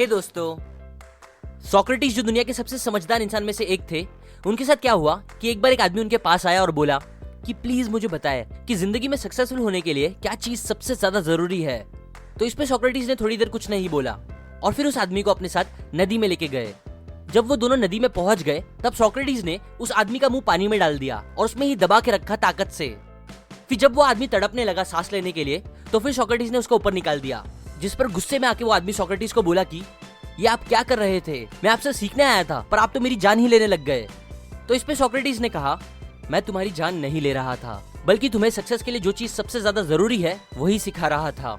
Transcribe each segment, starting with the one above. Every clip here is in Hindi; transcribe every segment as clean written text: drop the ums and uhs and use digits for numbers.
हे दोस्तों, सोक्रेटिस जो दुनिया के सबसे समझदार इंसान में से एक थे, उनके साथ क्या हुआ कि एक बार एक आदमी उनके पास आया और बोला कि प्लीज मुझे बताएं कि जिंदगी में सक्सेसफुल होने के लिए क्या चीज सबसे ज्यादा जरूरी है। तो इस पे सोक्रेटिस ने थोड़ी देर कुछ नहीं बोला और फिर उस आदमी को अपने साथ नदी में लेके गए। जब वो दोनों नदी में पहुंच गए तब सोक्रेटिस ने उस आदमी का मुंह पानी में डाल दिया और उसमें ही दबा के रखा ताकत से। फिर जब वो आदमी तड़पने लगा सांस लेने के लिए तो फिर सोक्रेटिस ने उसको ऊपर निकाल दिया, जिस पर गुस्से में आके वो आदमी सोक्रेटिस को बोला कि ये आप क्या कर रहे थे, मैं आपसे सीखने आया था पर आप तो मेरी जान ही लेने लग गए। तो इस पे सोक्रेटिस ने कहा, मैं तुम्हारी जान नहीं ले रहा था, बल्कि तुम्हें सक्सेस के लिए जो चीज सबसे ज्यादा जरूरी है वही सिखा रहा था।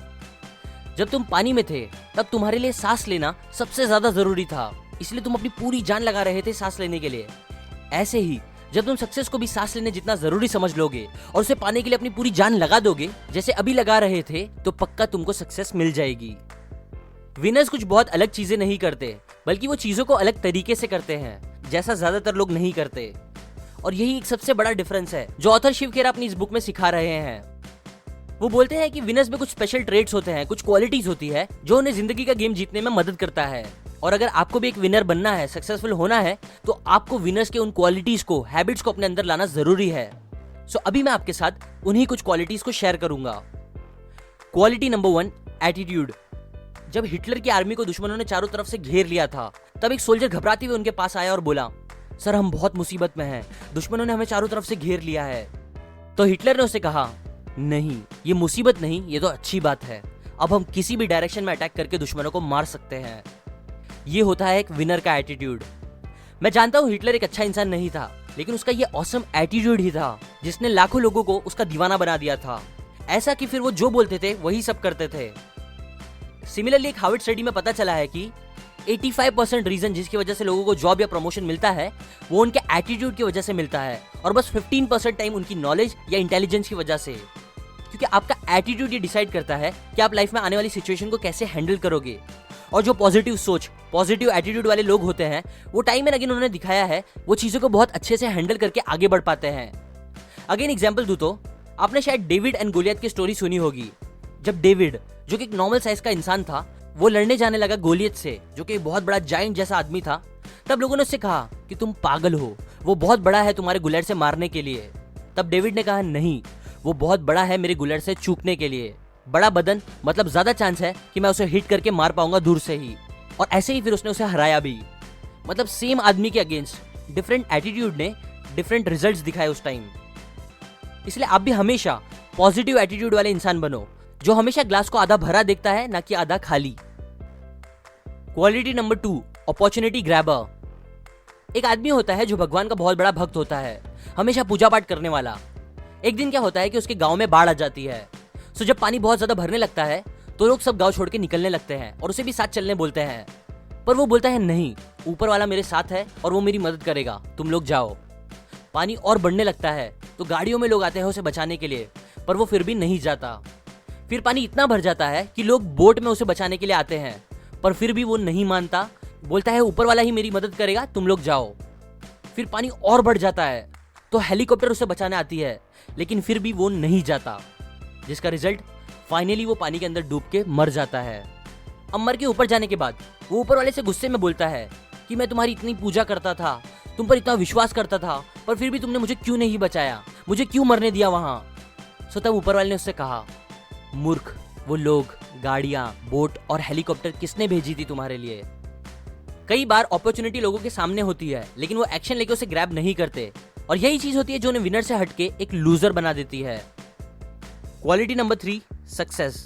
जब तुम पानी में थे तब तुम्हारे लिए सांस लेना सबसे ज्यादा जरूरी था, इसलिए तुम अपनी पूरी जान लगा रहे थे सांस लेने के लिए। ऐसे ही जब तुम सक्सेस को भी सांस लेने जितना जरूरी समझ लोगे और उसे पाने के लिए अपनी पूरी जान लगा दोगे जैसे अभी लगा रहे थे, तो पक्का तुमको सक्सेस मिल जाएगी। विनर्स कुछ बहुत अलग चीजें नहीं करते, बल्कि वो चीजों को अलग तरीके से करते हैं, जैसा ज्यादातर लोग नहीं करते। और यही एक सबसे बड़ा डिफरेंस है जो ऑथर शिव खेरा अपनी इस बुक में सिखा रहे हैं। वो बोलते हैं कि विनर्स में कुछ स्पेशल ट्रेट्स होते हैं, कुछ क्वालिटीज होती है जो उन्हें जिंदगी का गेम जीतने में मदद करता है। और अगर आपको भी एक विनर बनना है, सक्सेसफुल होना है, तो आपको विनर्स के उन क्वालिटीज को, हैबिट्स को अपने अंदर लाना जरूरी है। सो अभी मैं आपके साथ उन्हीं कुछ क्वालिटीज को शेयर करूंगा। Quality number 1, attitude. जब हिटलर की आर्मी को दुश्मनों ने चारों तरफ से घेर लिया था तब एक सोल्जर घबराते हुए उनके पास आया और बोला, सर हम बहुत मुसीबत में हैं, दुश्मनों ने हमें चारों तरफ से घेर लिया है। तो हिटलर ने उसे कहा, नहीं ये मुसीबत नहीं, ये तो अच्छी बात है, अब हम किसी भी डायरेक्शन में अटैक करके दुश्मनों को मार सकते हैं। ये होता है एक विनर का एटीट्यूड। मैं जानता हूँ हिटलर एक अच्छा इंसान नहीं था, लेकिन उसका ये ऑसम एटीट्यूड ही था जिसने लाखों लोगों को उसका दीवाना बना दिया था, ऐसा कि फिर वो जो बोलते थे वही सब करते थे। सिमिलरली एक हार्वर्ड स्टडी में पता चला है कि 85% रीजन जिसकी वजह से लोगों को जॉब या प्रमोशन मिलता है वो उनके एटीट्यूड की वजह से मिलता है, और बस 15% टाइम उनकी नॉलेज या इंटेलिजेंस की वजह से। क्योंकि आपका एटीट्यूड ये डिसाइड करता है कि आप लाइफ में आने वाली सिचुएशन को कैसे हैंडल करोगे। और जो पॉजिटिव सोच, पॉजिटिव एटीट्यूड वाले लोग होते हैं वो टाइम एंड अगेन उन्होंने दिखाया है वो चीजों को बहुत अच्छे से हैंडल करके आगे बढ़ पाते हैं। अगेन एग्जांपल दूं तो आपने शायद डेविड एंड गोलियत की स्टोरी सुनी होगी। जब डेविड जो कि एक नॉर्मल साइज का इंसान था वो लड़ने जाने लगा गोलियत से, जो कि बहुत बड़ा जायंट जैसा आदमी था, तब लोगों ने उससे कहा कि तुम पागल हो, वो बहुत बड़ा है तुम्हारे गुलेट से मारने के लिए। तब डेविड ने कहा, नहीं वो बहुत बड़ा है मेरे गुलेट से चूकने के लिए, बड़ा बदन मतलब ज्यादा चांस है कि मैं उसे हिट करके मार पाऊंगा दूर से ही। और ऐसे ही फिर उसने उसे हराया भी। मतलब सेम आदमी के अगेंस्ट डिफरेंट एटीट्यूड ने डिफरेंट रिजल्ट्स दिखाए उस टाइम। इसलिए आप भी हमेशा पॉजिटिव एटीट्यूड वाले इंसान बनो जो हमेशा ग्लास को आधा भरा देखता है, ना कि आधा खाली। Quality number 2, opportunity grabber. एक आदमी होता है जो भगवान का बहुत बड़ा भक्त होता है, हमेशा पूजा पाठ करने वाला। एक दिन क्या होता है कि उसके गांव में बाढ़ आ जाती है। सो जब पानी बहुत ज्यादा भरने लगता है तो लोग सब गांव छोड़ के निकलने लगते हैं और उसे भी साथ चलने बोलते हैं, पर वो बोलता है नहीं, ऊपर वाला मेरे साथ है और वो मेरी मदद करेगा, तुम लोग जाओ। पानी और बढ़ने लगता है तो गाड़ियों में लोग आते हैं उसे बचाने के लिए, पर वो फिर भी नहीं जाता। फिर पानी इतना भर जाता है कि लोग बोट में उसे बचाने के लिए आते हैं, पर फिर भी वो नहीं मानता, बोलता है ऊपर वाला ही मेरी मदद करेगा, तुम लोग जाओ। फिर पानी और बढ़ जाता है तो हेलीकॉप्टर उसे बचाने आती है, लेकिन फिर भी वो नहीं जाता, जिसका रिजल्ट फाइनली वो पानी के अंदर डूब के मर जाता है। अब मर के ऊपर जाने के बाद वो ऊपर वाले से गुस्से में बोलता है कि मैं तुम्हारी इतनी पूजा करता था, तुम पर इतना विश्वास करता था, पर फिर भी तुमने मुझे क्यों नहीं बचाया, मुझे क्यों मरने दिया वहां। सो तब ऊपर वाले ने उससे कहा, मूर्ख, वो लोग, गाड़ियां, बोट और हेलीकॉप्टर किसने भेजी थी तुम्हारे लिए। कई बार अपॉर्चुनिटी लोगों के सामने होती है लेकिन वो एक्शन लेके उसे ग्रैब नहीं करते, और यही चीज होती है जो उन्हें विनर से हटके एक लूजर बना देती है। Quality number 3, success.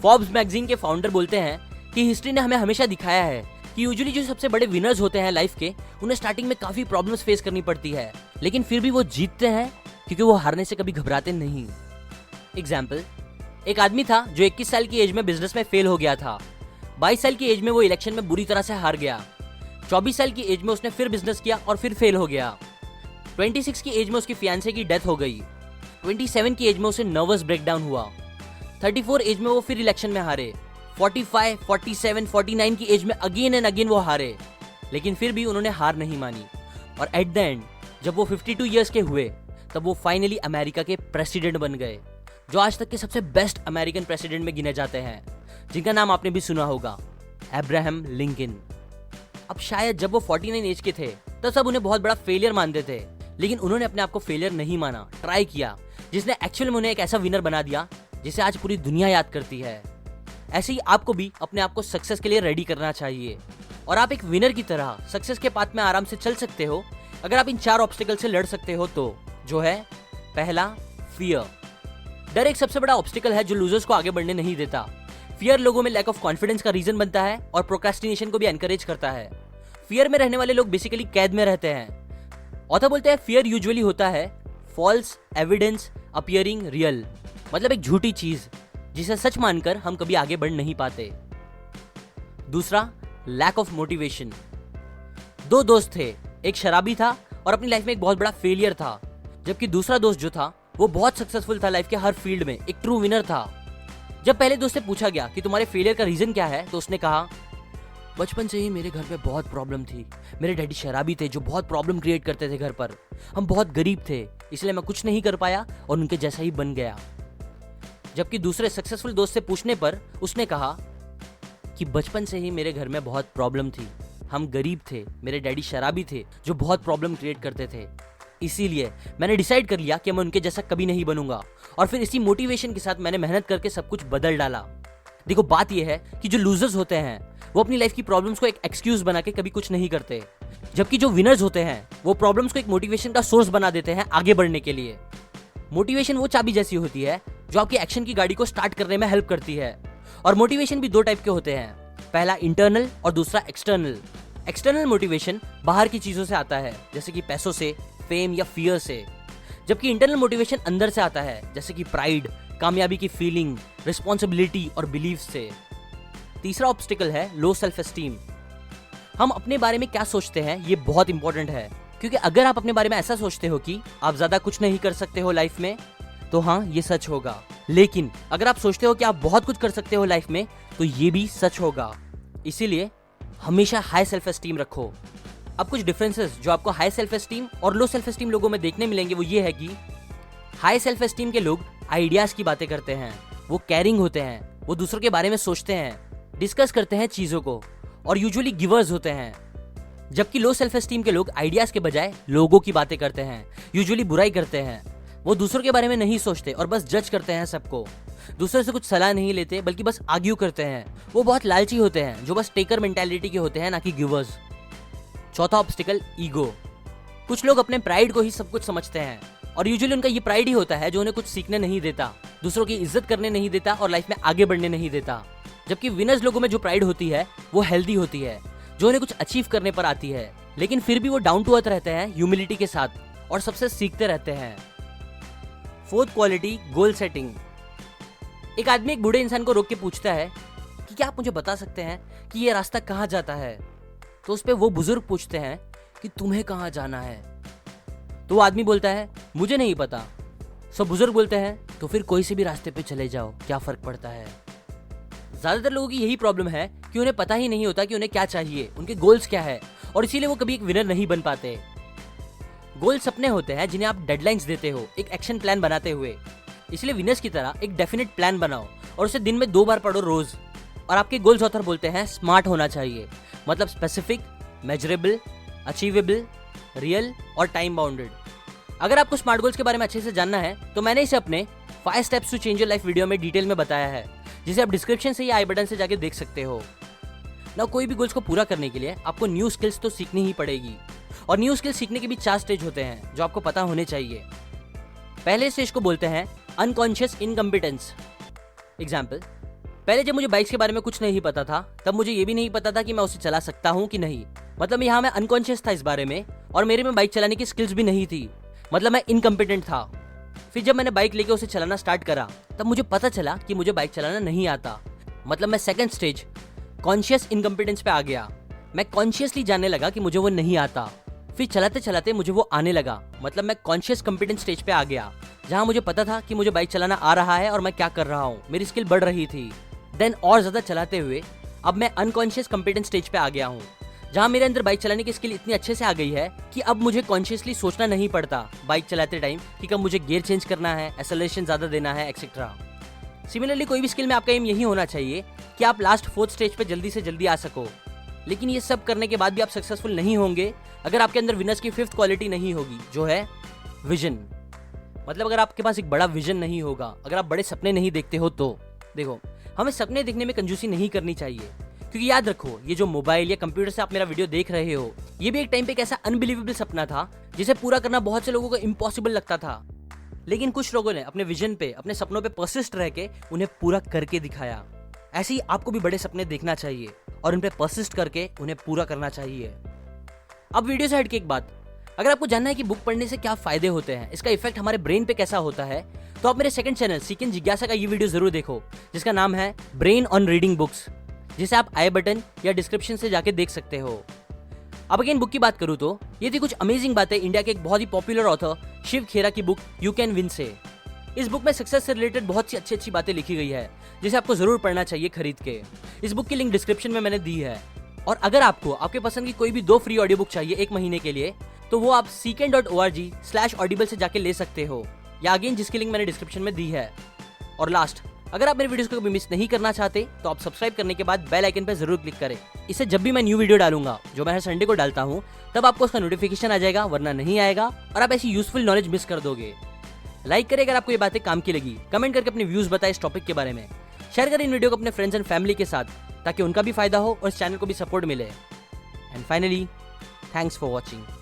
Forbes magazine के फाउंडर बोलते हैं कि हिस्ट्री ने हमें हमेशा दिखाया है कि यूजुअली जो सबसे बड़े विनर्स होते हैं लाइफ के, उन्हें स्टार्टिंग में काफी प्रॉब्लम्स फेस करनी पड़ती है, लेकिन फिर भी वो जीतते हैं क्योंकि वो हारने से कभी घबराते नहीं। एग्जाम्पल, एक आदमी था जो 21 साल की एज में बिजनेस में फेल हो गया था। 22 साल की एज में वो इलेक्शन में बुरी तरह से हार गया। 24 साल की एज में उसने फिर बिजनेस किया और फिर फेल हो गया। 26 की एज में उसकी फियांसे की डेथ हो गई। 27 की एज में उसे नर्वस ब्रेकडाउन हुआ। 34 एज में वो फिर इलेक्शन में हारे। 45, 47, 49 की एज में अगेन एंड अगेन वो हारे, लेकिन फिर भी उन्होंने हार नहीं मानी। और एट द एंड जब वो 52 ईयर्स के हुए तब वो फाइनली अमेरिका के प्रेसिडेंट बन गए, जो आज तक के सबसे बेस्ट अमेरिकन प्रेसिडेंट में गिने जाते हैं, जिनका नाम आपने भी सुना होगा, अब्राहम लिंकन। अब शायद जब वो 49 एज के थे तब सब उन्हें बहुत बड़ा फेलियर मानते थे, लेकिन उन्होंने अपने आप को फेलियर नहीं माना, ट्राई किया, जिसने एक्चुअल में उन्हें एक ऐसा विनर बना दिया जिसे आज पूरी दुनिया याद करती है। ऐसे ही आपको भी अपने आप को सक्सेस के लिए रेडी करना चाहिए और आप एक विनर की तरह सक्सेस के पाथ में आराम से चल सकते हो अगर आप इन 4 ऑब्स्टिकल से लड़ सकते हो तो, जो है पहला, फियर। डर एक सबसे बड़ा ऑब्स्टिकल है जो लूजर्स को आगे बढ़ने नहीं देता। फियर लोगों में लैक ऑफ कॉन्फिडेंस का रीजन बनता है और प्रोक्रेस्टिनेशन को भी एनकरेज करता है। फियर में रहने वाले लोग बेसिकली कैद में रहते हैं। ऑथर बोलते हैं फियर यूजुअली होता है फॉल्स एविडेंस अपीयरिंग रियल, मतलब एक झूठी चीज जिसे सच मानकर हम कभी आगे बढ़ नहीं पाते। दूसरा, लैक ऑफ मोटिवेशन। 2 दोस्त थे, एक शराबी था और अपनी लाइफ में एक बहुत बड़ा फेलियर था, जबकि दूसरा दोस्त जो था वो बहुत सक्सेसफुल था लाइफ के हर फील्ड में, एक ट्रू विनर था। जब पहले दोस्त से पूछा गया कि तुम्हारे फेलियर का रीजन क्या है, तो उसने कहा बचपन से ही मेरे घर में बहुत प्रॉब्लम थी। मेरे डैडी शराबी थे जो बहुत प्रॉब्लम क्रिएट करते थे घर पर। हम बहुत गरीब थे, इसलिए मैं कुछ नहीं कर पाया और उनके जैसा ही बन गया। जबकि दूसरे सक्सेसफुल दोस्त से पूछने पर उसने कहा कि बचपन से ही मेरे घर में बहुत प्रॉब्लम थी, हम गरीब थे, मेरे डैडी शराबी थे जो बहुत प्रॉब्लम क्रिएट करते थे, इसीलिए मैंने डिसाइड कर लिया कि मैं उनके जैसा कभी नहीं बनूंगा और फिर इसी मोटिवेशन के साथ मैंने मेहनत करके सब कुछ बदल डाला। देखो, बात यह है कि जो लूजर्स होते हैं वो अपनी लाइफ की प्रॉब्लम्स को एक एक्सक्यूज बना के कभी कुछ नहीं करते, जबकि जो विनर्स होते हैं वो प्रॉब्लम्स को एक मोटिवेशन का सोर्स बना देते हैं आगे बढ़ने के लिए। मोटिवेशन वो चाबी जैसी होती है जो आपकी एक्शन की गाड़ी को स्टार्ट करने में हेल्प करती है। और मोटिवेशन भी 2 टाइप के होते हैं, पहला इंटरनल और दूसरा एक्सटर्नल। एक्सटर्नल मोटिवेशन बाहर की चीजों से आता है, जैसे कि पैसों से, फेम या फियर से, जबकि इंटरनल मोटिवेशन अंदर से आता है, जैसे कि प्राइड, कामयाबी की फीलिंग, रिस्पॉन्सिबिलिटी और बिलीफ से। तीसरा ऑब्स्टिकल है लो सेल्फ एस्टीम। हम अपने बारे में क्या सोचते हैं ये बहुत इंपॉर्टेंट है, क्योंकि अगर आप अपने बारे में ऐसा सोचते हो कि आप ज्यादा कुछ नहीं कर सकते हो लाइफ में, तो हाँ, ये सच होगा। लेकिन अगर आप सोचते हो कि आप बहुत कुछ कर सकते हो लाइफ में, तो ये भी सच होगा। इसीलिए हमेशा हाई सेल्फ एस्टीम रखो। अब कुछ डिफरेंसेस जो आपको हाई सेल्फ एस्टीम और लो सेल्फ एस्टीम लोगों में देखने मिलेंगे वो ये है कि हाई सेल्फ एस्टीम के लोग आइडियाज की बातें करते हैं, वो कैरिंग होते हैं, वो दूसरों के बारे में सोचते हैं, डिस्कस करते हैं चीजों को और यूजुअली गिवर्स होते हैं। जबकि लो सेल्फ एस्टीम के लोग आइडियाज के बजाय लोगों की बातें करते हैं, यूजुअली बुराई करते हैं, वो दूसरों के बारे में नहीं सोचते और बस जज करते हैं सबको, दूसरे से कुछ सलाह नहीं लेते बल्कि बस आर्ग्यू करते हैं। वो बहुत लालची होते हैं जो बस टेकर मेंटालिटी के होते हैं, ना कि गिवर्स। चौथा ऑब्स्टिकल, ईगो। कुछ लोग अपने प्राइड को ही सब कुछ समझते हैं और यूजुअली उनका ये प्राइड ही होता है जो उन्हें कुछ सीखने नहीं देता, दूसरों की इज्जत करने नहीं देता और लाइफ में आगे बढ़ने नहीं देता। जबकि विनर्स लोगों में जो प्राइड होती है वो हेल्दी होती है, जो उन्हें कुछ अचीव करने पर आती है, लेकिन फिर भी वो डाउन टू अर्थ रहते हैं, ह्यूमिलिटी के साथ, और सबसे सीखते रहते हैं। Fourth quality, goal setting. एक आदमी एक बूढ़े इंसान को रोक के पूछता है कि क्या आप मुझे बता सकते हैं कि ये रास्ता कहाँ जाता है? तो उस पे वो बुजुर्ग पूछते हैं कि तुम्हें कहाँ जाना है? तो वो आदमी बोलता है मुझे नहीं पता। सब बुजुर्ग बोलते हैं तो फिर कोई से भी रास्ते पे चले जाओ, क्या फर्क पड़ता है? ज्यादातर लोगों की यही प्रॉब्लम है कि उन्हें पता ही नहीं होता कि उन्हें क्या चाहिए, उनके गोल्स क्या है, और इसीलिए वो कभी एक विनर नहीं बन पाते। गोल सपने होते हैं जिन्हें आप डेडलाइंस देते हो एक एक्शन प्लान बनाते हुए। इसलिए विनर्स की तरह एक डेफिनेट प्लान बनाओ और उसे दिन में 2 बार पढ़ो रोज। और आपके गोल्स ऑथर बोलते हैं स्मार्ट होना चाहिए, मतलब स्पेसिफिक, मेजरेबल, अचीवेबल, रियल और टाइम बाउंडेड। अगर आपको स्मार्ट गोल्स के बारे में अच्छे से जानना है तो मैंने इसे अपने 5 steps to change your life video में डिटेल में बताया है, जिसे आप डिस्क्रिप्शन से या आई बटन से जाके देख सकते हो। ना कोई भी गोल्स को पूरा करने के लिए आपको न्यू स्किल्स तो सीखनी ही पड़ेगी, और न्यू स्किल्स सीखने के भी 4 स्टेज होते हैं जो आपको पता होने चाहिए। पहले स्टेज को बोलते हैं अनकॉन्शियस इनकम्पिटेंस। एग्जाम्पल, पहले जब मुझे बाइक्स के बारे में कुछ नहीं पता था तब मुझे ये भी नहीं पता था कि मैं उसे चला सकता हूँ कि नहीं, मतलब यहाँ मैं अनकॉन्शियस था इस बारे में, और मेरे में बाइक चलाने की स्किल्स भी नहीं थी, मतलब मैं इनकम्पिटेंट था। फिर जब मैंने बाइक लेके उसे चलाना स्टार्ट करा तब मुझे पता चला कि मुझे बाइक चलाना नहीं आता, मतलब मैं सेकंड स्टेज कॉन्शियस इनकम्पिटेंस पे आ गया। मैं कॉन्शियसली जानने लगा कि मुझे वो नहीं आता। फिर चलाते चलाते मुझे वो आने लगा, मतलब मैं कॉन्शियस कॉम्पिटेंस स्टेज पे आ गया, जहाँ मुझे पता था कि मुझे बाइक चलाना आ रहा है और मैं क्या कर रहा हूँ, मेरी स्किल बढ़ रही थी। देन और ज्यादा चलाते हुए अब मैं अनकॉन्शियस कॉम्पिटेंस स्टेज पे आ गया हूँ, जहाँ मेरे अंदर बाइक चलाने की स्किल इतनी अच्छे से आ गई है कि अब मुझे कॉन्शियसली सोचना नहीं पड़ता बाइक चलाते टाइम कि कब मुझे गियर चेंज करना है, एक्सेलरेशन ज्यादा देना है, एक्सेट्रा। सिमिलरली कोई भी स्किल में आपका एम यही होना चाहिए कि आप लास्ट 4th स्टेज पे जल्दी से जल्दी आ सको। लेकिन ये सब करने के बाद भी आप सक्सेसफुल नहीं होंगे अगर आपके अंदर विनर्स की 5th क्वालिटी नहीं होगी, जो है विजन। मतलब अगर आपके पास एक बड़ा विजन नहीं होगा, अगर आप बड़े सपने नहीं देखते हो तो देखो, हमें सपने देखने में कंजूसी नहीं करनी चाहिए, क्योंकि याद रखो ये जो मोबाइल या कंप्यूटर से आप मेरा वीडियो देख रहे हो, ये भी एक टाइम पे एक ऐसा अनबिलीवेबल सपना था जिसे पूरा करना बहुत से लोगों को इम्पॉसिबल लगता था। लेकिन कुछ लोगों ने अपने विजन पे, अपने सपनों पे परसिस्ट रह के उन्हें पूरा करके दिखाया। ऐसे ही आपको भी बड़े सपने देखना चाहिए और उन पे परसिस्ट करके उन्हें पूरा करना चाहिए। अब वीडियो से हटके एक बात, अगर आपको जानना है कि बुक पढ़ने से क्या फायदे होते हैं, इसका इफेक्ट हमारे ब्रेन पे कैसा होता है, तो आप मेरे सेकंड चैनल सीक एंड जिज्ञासा का ये वीडियो जरूर देखो, जिसका नाम है ब्रेन ऑन रीडिंग बुक्स, जिसे आप आई बटन या डिस्क्रिप्शन से जाके देख सकते हो। अब अगेन बुक की बात करूं तो ये थी कुछ अमेजिंग बातें इंडिया के एक बहुत ही पॉपुलर ऑथर शिव खेरा की बुक यू कैन विन से। इस बुक में सक्सेस से रिलेटेड बहुत सी अच्छी बातें लिखी गई है, जिसे आपको जरूर पढ़ना चाहिए खरीद के। इस बुक की लिंक डिस्क्रिप्शन में मैंने दी है। और अगर आपको आपके पसंद की कोई भी 2 फ्री ऑडियो बुक चाहिए 1 महीने के लिए, तो वो आप seeken.org/audible से जाके ले सकते हो, या अगेन जिसकी लिंक मैंने डिस्क्रिप्शन में दी है। और लास्ट, अगर आप मेरे वीडियोस को कभी मिस नहीं करना चाहते तो आप सब्सक्राइब करने के बाद बेल आइकन पर जरूर क्लिक करें। इससे जब भी मैं न्यू वीडियो डालूंगा, जो मैं हर संडे को डालता हूँ, तब आपको उसका नोटिफिकेशन आ जाएगा, वरना नहीं आएगा और आप ऐसी यूजफुल नॉलेज मिस कर दोगे। लाइक करें अगर आपको ये बातें काम की लगी, कमेंट करके अपने व्यूज बताएं इस टॉपिक के बारे में, शेयर करें इन वीडियो को अपने फ्रेंड्स एंड फैमिली के साथ, ताकि उनका भी फायदा हो और इस चैनल को भी सपोर्ट मिले। And finally, thanks for watching.